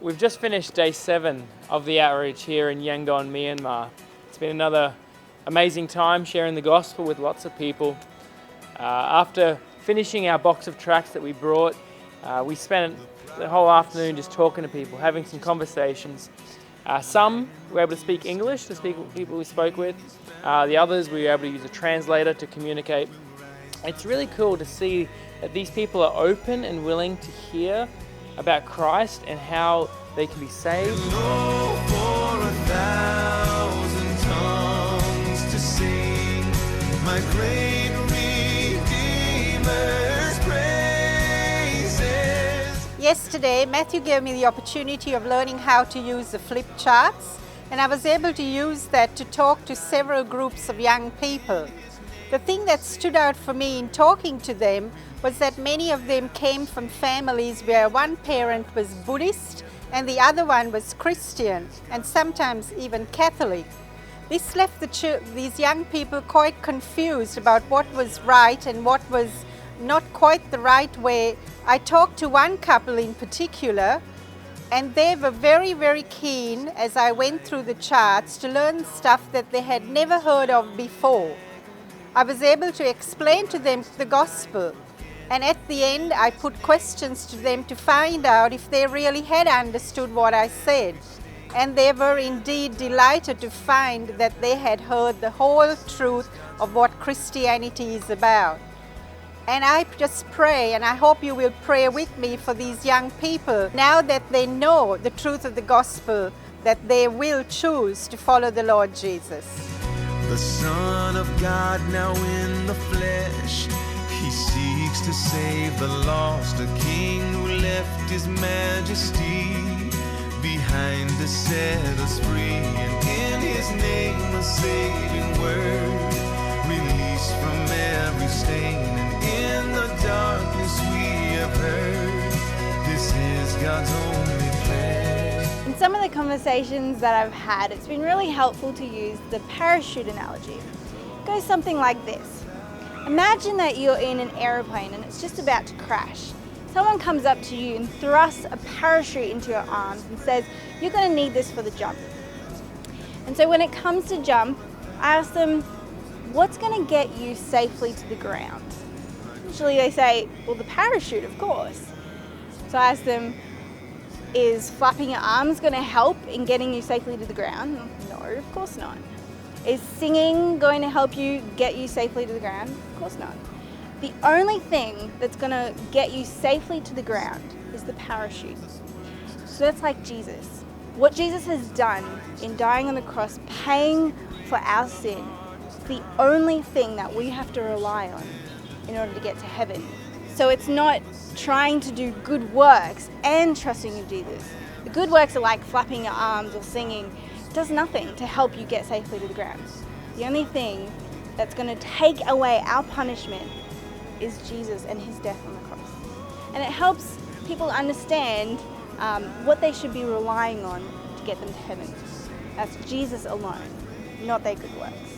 We've just finished day 7 of the outreach here in Yangon, Myanmar. It's been another amazing time sharing the gospel with lots of people. After finishing our box of tracts that we brought, we spent the whole afternoon just talking to people, having some conversations. Some were able to speak English, the people we spoke with. The others we were able to use a translator to communicate. It's really cool to see that these people are open and willing to hear about Christ and how they can be saved. Yesterday, Matthew gave me the opportunity of learning how to use the flip charts, and I was able to use that to talk to several groups of young people. The thing that stood out for me in talking to them was that many of them came from families where one parent was Buddhist and the other one was Christian and sometimes even Catholic. This left these young people quite confused about what was right and what was not quite the right way. I talked to one couple in particular, and they were very, very keen as I went through the charts to learn stuff that they had never heard of before. I was able to explain to them the gospel, and at the end I put questions to them to find out if they really had understood what I said. And they were indeed delighted to find that they had heard the whole truth of what Christianity is about. And I just pray, and I hope you will pray with me for these young people, now that they know the truth of the gospel, that they will choose to follow the Lord Jesus. The Son of God now in the flesh, He seeks to save the lost, a King who left His majesty behind to set us free, and in His name a saving word, release from every stain, and in the darkness we have heard, this is God's only plan. In some of the conversations that I've had, it's been really helpful to use the parachute analogy. It goes something like this. Imagine that you're in an aeroplane and it's just about to crash. Someone comes up to you and thrusts a parachute into your arms and says, you're going to need this for the jump. And so when it comes to jump, I ask them, what's going to get you safely to the ground? Usually they say, well, the parachute, of course. So I ask them, is flapping your arms going to help in getting you safely to the ground? No, of course not. Is singing going to help you get you safely to the ground? Of course not. The only thing that's going to get you safely to the ground is the parachute. So that's like Jesus. What Jesus has done in dying on the cross, paying for our sin, is the only thing that we have to rely on in order to get to heaven. So it's not trying to do good works and trusting in Jesus. The good works are like flapping your arms or singing. It does nothing to help you get safely to the ground. The only thing that's going to take away our punishment is Jesus and His death on the cross. And it helps people understand what they should be relying on to get them to heaven. That's Jesus alone, not their good works.